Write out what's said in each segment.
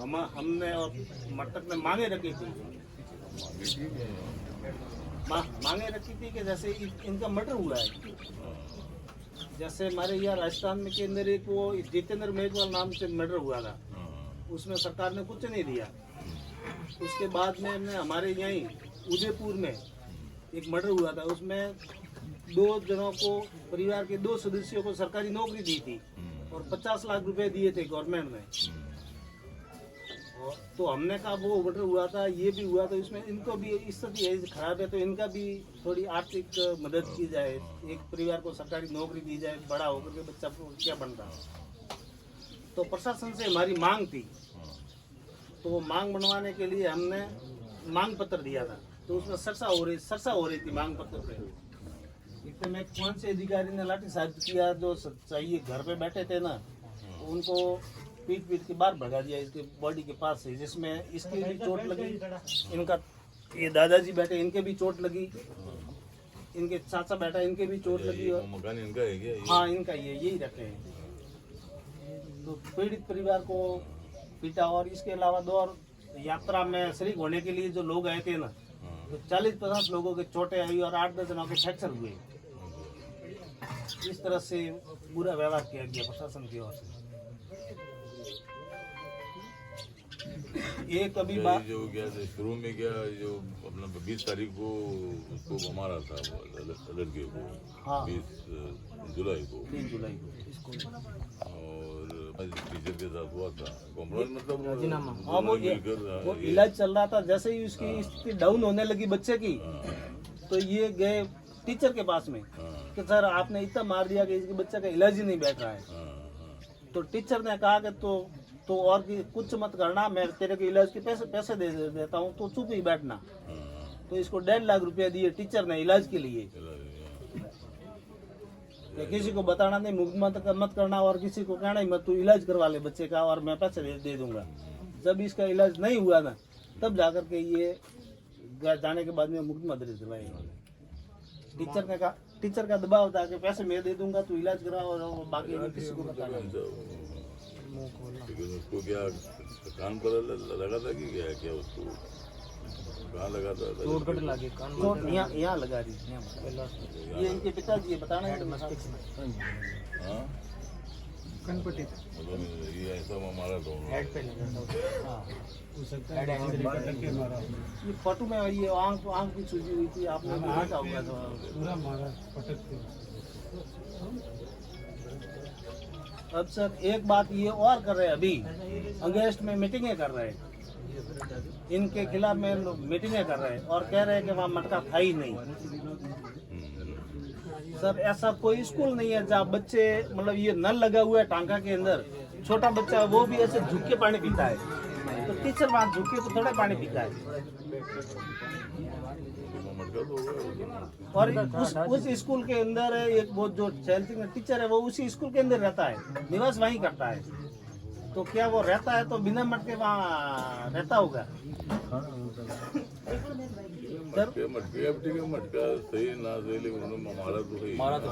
हमने और मटक ने मांगे रखी थी मांगे रखी थी कि जैसे इनका मर्डर हुआ है, जैसे हमारे यहाँ राजस्थान में के अंदर एक वो जितेंद्र मेघवाल नाम से मर्डर हुआ था, उसमें सरकार ने कुछ नहीं दिया। उसके बाद में हमने हमारे यहीं उदयपुर में एक मर्डर हुआ था, उसमें 2 जनों को, परिवार के 2 सदस्यों को सरकारी नौकरी दी थी और 50 लाख रुपए दिए थे गवर्नमेंट ने। तो हमने कहा वो मर्डर हुआ था, ये भी हुआ था, इसमें इनको भी स्थिति खराब है तो इनका भी थोड़ी आर्थिक मदद की जाए, एक परिवार को सरकारी नौकरी दी जाए, बड़ा होकर के बच्चा को क्या बनता। तो प्रशासन से हमारी मांग थी, तो वो मांग बनवाने के लिए हमने मांग पत्र दिया था। तो उसमें सरसा हो रही थी मांग पत्र पे। इतने में कौन से अधिकारी ने लाठीचार्ज किया, जो चाहिए घर पे बैठे थे ना, उनको पीट के बाहर भगा दिया इसके बॉडी के पास से, जिसमें इसकी भी चोट लगी, इनका ये दादाजी बैठे इनके भी चोट लगी, इनके चाचा बैठा इनके भी चोट लगी। और मकान इनका है क्या? हाँ इनका यही रहते हैं। तो पीड़ित परिवार को पीटा। और इसके अलावा 2 और यात्रा में शरीक होने के लिए जो लोग आए थे ना, तो 40-50 लोगों के चोटें आई और 8-10 जनों के फ्रैक्चर हुए। इस तरह से बुरा व्यवहार किया गया प्रशासन की ओर से। एक अभी बात जो क्या शुरू में क्या जो अपना 20 तारीख को उसको मारा था लड़के को, हाँ 20 जुलाई को, 3 जुलाई को और टीचर के साथ हुआ था कॉम्प्रोमाइज, मतलब हाँ वो इलाज चल रहा था। जैसे ही उसकी स्थिति डाउन होने लगी बच्चे की, तो ये गए टीचर के पास में कि सर आपने इतना मार दिया कि इसके बच्चे का इलाज ही नहीं बैठ रहा है। तो टीचर ने कहा कि तो और कुछ मत करना, मैं तेरे को इलाज के पैसे दे देता हूँ, तो चुप ही बैठना। तो इसको 1.5 लाख रुपया दिए टीचर ने इलाज के लिए। किसी को बताना नहीं, मुक्त मत करना और किसी को कहना ही मत, तू इलाज करवा ले बच्चे का और मैं पैसे दे दूंगा। जब इसका इलाज नहीं हुआ ना, तब जाकर के ये जाने के बाद में मुक्त मत दिलवाई इन्होंने। टीचर ने कहा, टीचर का दबाव था कि पैसे मैं दे दूंगा, तू इलाज करा और बाकी किसी को बताना। लेकिन उसको क्या कान पर लगा था कि क्या उसको कहाँ लगा था? चोट लगी कान में, यहाँ लगा रही थी। ये इनके पिताजी बताना है। हाँ कनपट्टी ये ऐसा मारा था हेड पे लगा। हाँ ये फोटो में ये आंख भी सूजी हुई थी, आपने देखा होगा। तो पूरा मारा पटक के। अब सर एक बात ये और कर रहे हैं, अभी अगस्त में मीटिंगें कर रहे हैं, इनके खिलाफ में मीटिंगें कर रहे हैं और कह रहे हैं कि वहाँ मटका था ही नहीं। सर ऐसा कोई स्कूल नहीं है जहाँ बच्चे, मतलब ये नल लगा हुआ है टांका के अंदर, छोटा बच्चा वो भी ऐसे झुक के पानी पीता है, तो टीचर वहाँ झुक के तो थोड़ा पानी पीता है। और उस स्कूल के अंदर एक वो जो चैल्सिंग टीचर है वो उसी स्कूल के अंदर रहता है, निवास वहीं करता है। तो क्या वो रहता है तो बिना मटके वहाँ रहता होगा? मटका सही ना सही मारा तो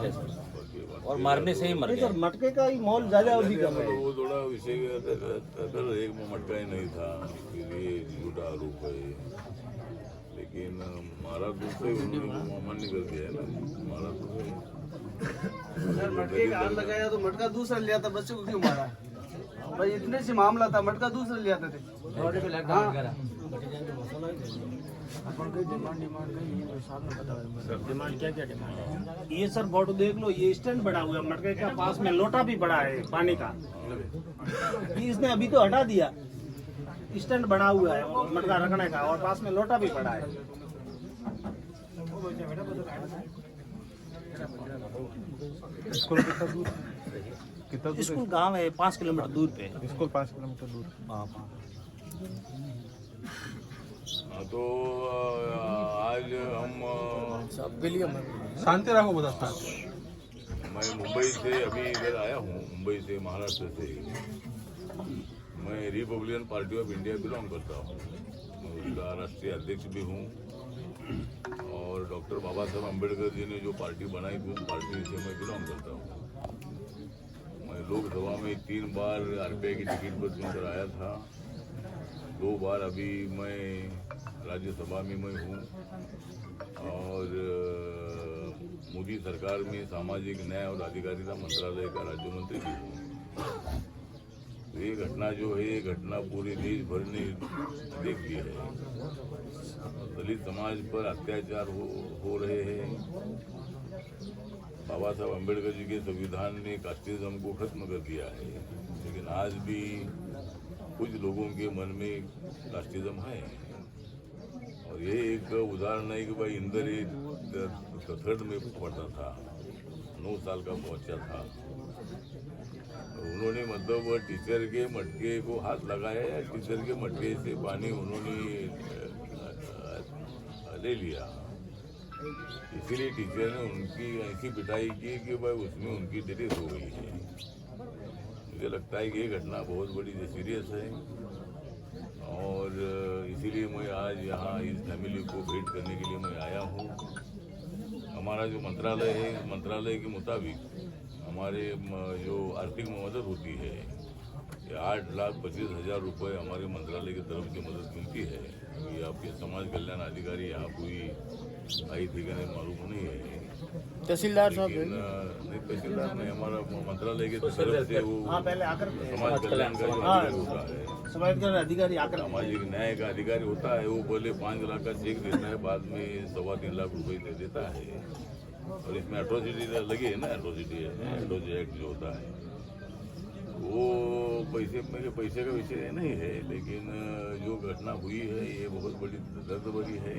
और मारने से ही मर गया। मटके का ही मोल ज्यादा अभी कम है। वो थोड़ा विषय एक मटका ही नहीं था, इसलिए झूठा आरोप है। लेकिन मारा दूसरे मान्य कर दिया है ना, मारा दूसरे मटके का हाथ लगाया तो मटका दूसरा लिया था, बच्चे को क्यों मारा भाई? इतने से मामला था, मटका दूसरा लिया था। डिमांड क्या डिमांड? ये सर फोटो देख लो, ये स्टैंड बना हुआ है, मटके का पास में लोटा भी बड़ा है पानी का, इसने अभी तो हटा दिया। स्टैंड बना हुआ है मटका रखने का और पास में लोटा भी पड़ा है। स्कूल कितना दूर? स्कूल गांव है 5 किलोमीटर दूर पे। स्कूल 5 किलोमीटर दूर। हाँ। तो आज हम शांति रखो बता। मैं मुंबई से अभी इधर आया हूँ, मुंबई से, महाराष्ट्र से। मैं Republican party of India belong करता हूँ, मैं उसका राष्ट्रीय अध्यक्ष भी हूँ। और डॉक्टर बाबा साहब अम्बेडकर जी ने जो पार्टी बनाई थी उस पार्टी से मैं बिलोंग करता हूँ। मैं लोकसभा में 3 बार RPI की टिकट पर चुनकर आया था 2 बार अभी मैं राज्यसभा में मैं हूँ और मोदी सरकार में सामाजिक न्याय और अधिकारिता मंत्रालय का राज्य मंत्री भी हूँ। तो ये घटना जो है ये घटना पूरे देश भर ने देख ली है। दलित समाज पर अत्याचार हो रहे हैं। बाबा साहब अम्बेडकर जी के संविधान ने कास्टिज्म को खत्म कर दिया है, लेकिन आज भी कुछ लोगों के मन में कास्टिज्म है। और ये एक उदाहरण है कि भाई इंदर थर्ड में पढ़ता था, 9 साल का बच्चा था, उन्होंने मतलब टीचर के मटके को हाथ लगाया या टीचर के मटके से पानी उन्होंने ले लिया। इसीलिए टीचर ने उनकी ऐसी पिटाई की कि भाई उसमें उनकी डेथ हो गई है। मुझे लगता है कि ये घटना बहुत बड़ी सीरियस है और इसीलिए मैं आज यहाँ इस फैमिली को भेंट करने के लिए मैं आया हूँ। हमारा जो मंत्रालय है, इस मंत्रालय के मुताबिक हमारे जो आर्थिक मदद होती है ये 8,25,000 रुपये हमारे मंत्रालय की तरफ से मदद मिलती है। ये आपके समाज कल्याण अधिकारी यहाँ कोई आई थी कि नहीं मालूम नहीं है। तहसीलदार साहब नहीं, तहसीलदार नहीं, हमारा मंत्रालय की तरफ से वो हाँ पहले आकर समाज कल्याण का जो अधिकारी होता है, समाज कल्याण अधिकारी आकर सामाजिक न्याय का अधिकारी होता है, वो पहले 5 लाख का चेक देता है, बाद में 3.25 लाख रुपए दे देता है। और इसमें एट्रोसिटी लगी है ना, एट्रोसिटी एक्ट जो होता है वो पैसे का विषय नहीं है, लेकिन जो घटना हुई है ये बहुत बड़ी दर्द भरी है।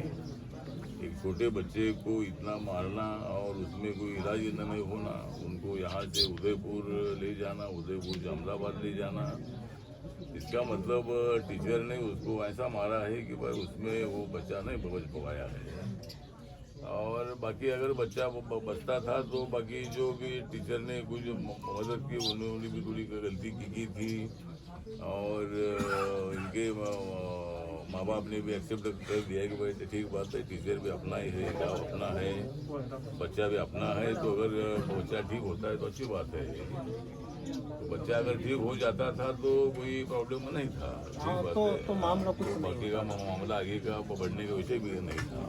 एक छोटे बच्चे को इतना मारना और उसमें कोई इलाज नहीं होना, उनको यहाँ से उदयपुर ले जाना, उदयपुर से अहमदाबाद ले जाना, इसका मतलब टीचर ने उसको ऐसा मारा है कि भाई उसमें वो बच्चा नहीं बच पाया है। और बाकी अगर बच्चा बचता था तो बाकी जो भी टीचर ने कुछ मदद की उन्होंने भी थोड़ी गलती की थी और इनके माँ बाप ने भी एक्सेप्ट कर दिया कि भाई ठीक बात है, टीचर भी अपना ही है, गाँव अपना है, बच्चा भी अपना है, तो अगर बच्चा ठीक होता है तो अच्छी बात है। तो बच्चा अगर ठीक हो जाता था तो कोई प्रॉब्लम नहीं था, ठीक बात है। तो मामला कुछ बाकी का मामला आगे का बढ़ने का विषय भी नहीं था।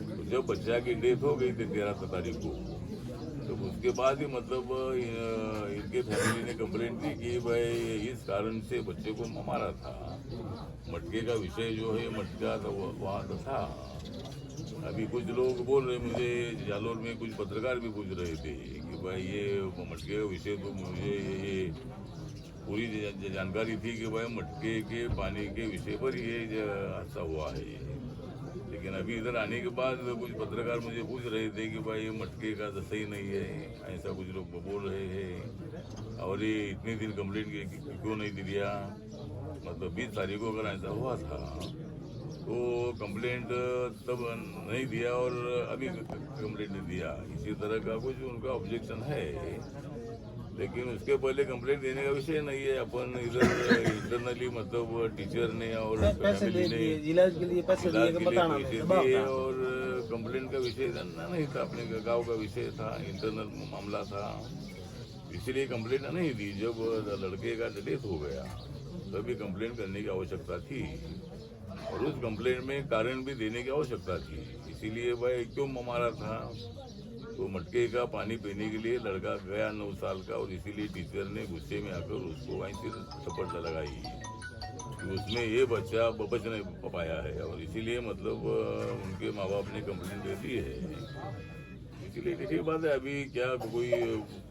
तो जब बच्चा की डेथ हो गई थी 13 तारीख को, तो उसके बाद ही मतलब इनके फैमिली ने कंप्लेंट दी कि भाई इस कारण से बच्चे को मारा था। मटके का विषय जो है मटका तो वहाँ तो था। अभी कुछ लोग बोल रहे, मुझे जालोर में कुछ पत्रकार भी पूछ रहे थे कि भाई ये मटके का विषय, तो मुझे ये पूरी जानकारी थी कि भाई मटके के पानी के विषय पर ये हादसा हुआ है। लेकिन अभी इधर आने के बाद कुछ पत्रकार मुझे पूछ रहे थे कि भाई ये मटके का तो सही नहीं है, ऐसा कुछ लोग बोल रहे हैं। और ये इतने दिन कंप्लेंट क्यों नहीं दिया, मतलब 20 तारीख को अगर ऐसा हुआ था तो कंप्लेंट तब नहीं दिया और अभी कंप्लेंट नहीं दिया, इसी तरह का कुछ उनका ऑब्जेक्शन है। लेकिन उसके पहले कंप्लेंट देने का विषय नहीं है। अपन इधर इंटरनली मतलब टीचर ने और फैमिली ने इलाज के लिए पैसे दिए और कंप्लेंट का विषय नहीं था, अपने गांव का विषय था, इंटरनल मामला था, इसलिए कंप्लेंट नहीं दी। जब लड़के का डेथ हो गया तभी कंप्लेंट करने की आवश्यकता थी और उस कंप्लेंट में कारण भी देने की आवश्यकता थी। इसीलिए भाई क्यों मारा था, तो मटके का पानी पीने के लिए लड़का गया 9 साल का, और इसीलिए टीचर ने गुस्से में आकर उसको ऐसी थप्पड़ लगाई कि उसमें ये बच्चा बच नहीं पाया है, और इसीलिए मतलब उनके माँ बाप ने कंप्लेंट दे दी है। इसीलिए ठीक बात है, अभी क्या कोई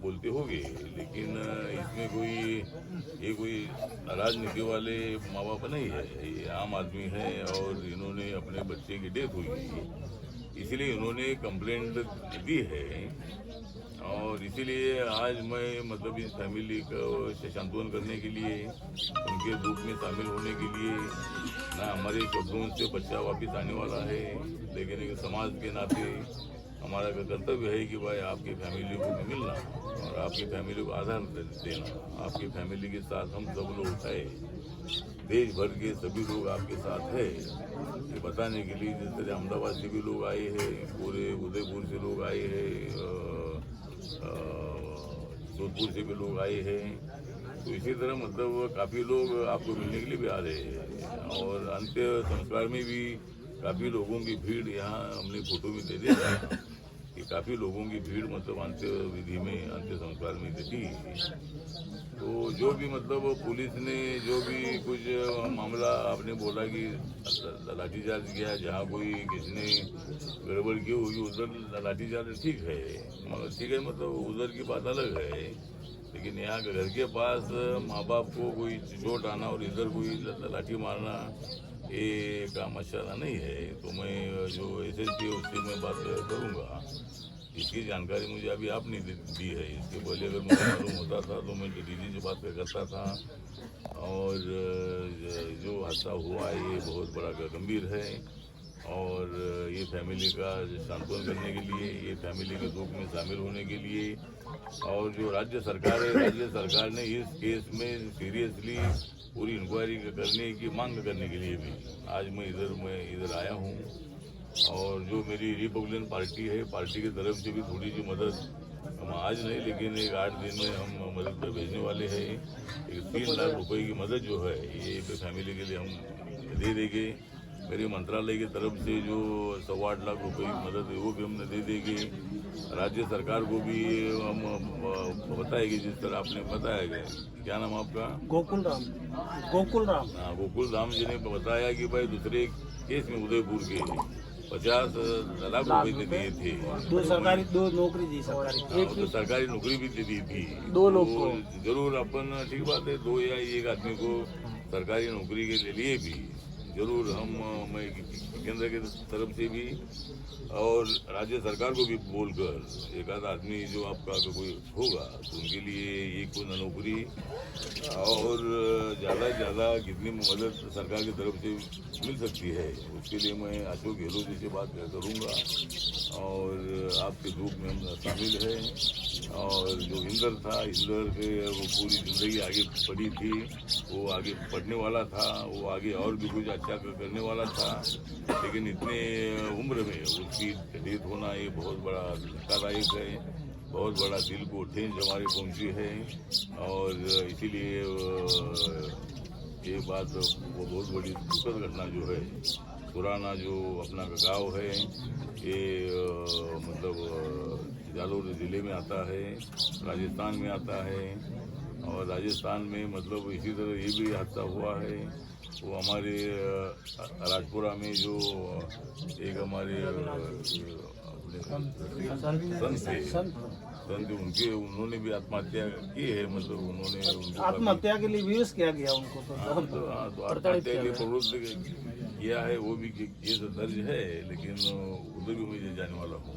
बोलते होंगे, लेकिन इसमें कोई राजनीति वाले माँ बाप नहीं है, ये आम आदमी है और इन्होंने अपने बच्चे की डेथ हुई इसीलिए इन्होंने कंप्लेंट दी है। और इसीलिए आज मैं मतलब इस फैमिली को सांत्वन करने के लिए, उनके दुख में शामिल होने के लिए, ना हमारे शब्दों से बच्चा वापस आने वाला है, लेकिन एक समाज के नाते हमारा कर्तव्य है कि भाई आपकी फैमिली को मिलना और आपकी फैमिली को आधार देना। आपकी फैमिली के साथ हम सब लोग है, देश भर के सभी लोग आपके साथ है, ये बताने के लिए। जिस तरह अहमदाबाद से भी लोग आए हैं, पूरे उदयपुर से लोग आए हैं, जोधपुर से भी लोग आए हैं, तो इसी तरह मतलब काफ़ी लोग आपको मिलने के लिए भी आ रहे हैं और अंत्य संस्कार में भी काफ़ी लोगों की भीड़ यहाँ हमने फोटो में दे दिया था कि काफ़ी लोगों की भीड़ मतलब अंत्य विधि में अंत्य संस्कार में देखी। तो जो भी मतलब पुलिस ने जो भी कुछ मामला आपने बोला कि लाठीचार्ज किया, जहाँ कोई किसी ने गड़बड़ की होगी उधर लाठीचार्ज ठीक है मतलब उधर की बात अलग है, लेकिन यहाँ घर के पास माँ बाप को कोई चोट आना और इधर कोई लाठी मारना ये काम अच्छा नहीं है। तो मैं जो SSP है उससे मैं बात करूँगा। इसकी जानकारी मुझे अभी आपने दी है, इसके पहले अगर मुझे मालूम होता था तो मैं DG से बात करता था। और जो हादसा हुआ ये बहुत बड़ा गंभीर है और ये फैमिली का सांत्वन करने के लिए, ये फैमिली के दुख में शामिल होने के लिए और जो राज्य सरकार है, राज्य सरकार ने इस केस में सीरियसली पूरी इंक्वायरी करने की मांग करने के लिए भी आज मैं इधर आया हूँ। और जो मेरी रिपब्लिकन पार्टी है, पार्टी की तरफ से भी थोड़ी सी मदद हम आज नहीं लेकिन एक 8 दिन में हम मदद भेजने वाले हैं। एक 3 लाख रुपए की मदद जो है ये फैमिली के लिए हम दे देंगे। मेरे मंत्रालय की तरफ से जो 8.25 लाख रुपए की मदद है वो भी हमने दे देंगे। राज्य सरकार को भी हम बताएंगे जिस तरह आपने बताया गया। क्या नाम आपका? गोकुल राम। हाँ, गोकुल राम जी ने बताया कि भाई दूसरे केस में उदयपुर के 50 लाख रुपए दिए थे, दो नौकरी दी सरकारी, एक तो सरकारी नौकरी भी दी थी 2 लोग को। जरूर अपन ठीक बात है 2 या 1 आदमी को सरकारी नौकरी के लिए भी जरूर हम मैं केंद्र की तरफ से भी और राज्य सरकार को भी बोलकर एक आध आदमी जो आपका कोई होगा तो उनके लिए एक कोई नौकरी और ज़्यादा से ज़्यादा कितनी मदद सरकार की तरफ से मिल सकती है उसके लिए मैं अशोक गहलोत जी से बात करूँगा और आपके दुख में हम शामिल हैं। और जो इंदर था, इंदर के वो पूरी ज़िंदगी आगे पड़ी थी, वो आगे पढ़ने वाला था, वो आगे और भी कुछ अच्छा करने वाला था, लेकिन इतने उम्र में उसकी डेथ होना ये बहुत बड़ा धक्कादायक है, बहुत बड़ा दिल को ठेस हमारे पहुंची है। और इसीलिए ये बात वो बहुत बड़ी दुखद घटना जो है, पुराना जो अपना गांव है ये मतलब जालौर ज़िले में आता है, राजस्थान में आता है। और राजस्थान में मतलब इसी तरह ये भी हादसा हुआ है। वो हमारे राजपुरा में जो एक हमारे संत उनके उन्होंने भी आत्महत्या की है, मतलब उन्होंने आत्महत्या के लिए विवश किया गया उनको तो आत्महत्या के लिए प्रवृत्त किया है, वो भी केस दर्ज है, लेकिन उधर भी मैं जाने वाला हूँ।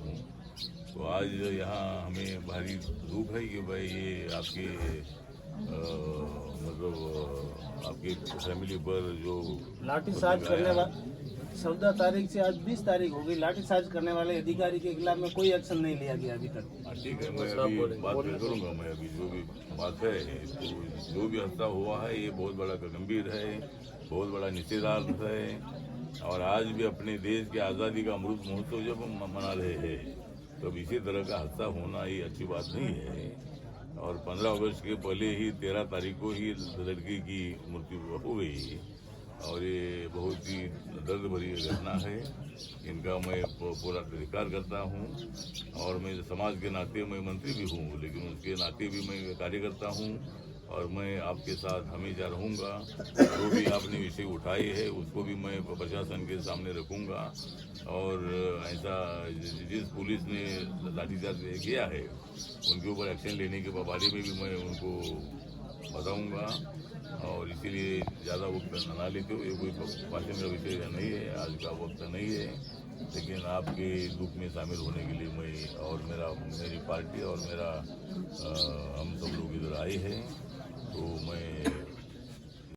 तो आज यहाँ हमें भारी दुख है कि भाई ये आपके मतलब आपके फैमिली पर जो लाठीचार्ज करने वाला 14 तारीख से आज 20 तारीख हो गई, लाठीचार्ज करने वाले अधिकारी के खिलाफ में कोई एक्शन नहीं लिया गया अभी तक। ठीक है, मैं अभी बात करूँगा। मैं अभी जो भी बात है तो जो भी हादसा हुआ है ये बहुत बड़ा गंभीर है, बहुत बड़ा निषेधार्थ है। और आज भी अपने देश की आज़ादी का अमृत महोत्सव जब हम मना रहे हैं तब इसी तरह का हादसा होना ये अच्छी बात नहीं है। और 15 अगस्त के पहले ही 13 तारीख को ही लड़की की मृत्यु हो गई और ये बहुत ही दर्द भरी घटना है। इनका मैं पूरा धिक्कार करता हूँ और मैं समाज के नाते मैं मंत्री भी हूँ, लेकिन उसके नाते भी मैं कार्य करता हूँ और मैं आपके साथ हमेशा रहूँगा। जो भी आपने विषय उठाए है उसको भी मैं प्रशासन के सामने रखूँगा और ऐसा जिस पुलिस ने लाठीचार्ज किया है उनके ऊपर एक्शन लेने के बारे में भी मैं उनको बताऊँगा। और इसीलिए ज़्यादा वक्त ना लेते हो, ये कोई भाषण का विषय नहीं है, आज का वक्त नहीं है, लेकिन आपके दुख में शामिल होने के लिए मैं और मेरी पार्टी और मेरा हम सब लोग इधर आए हैं। तो मैं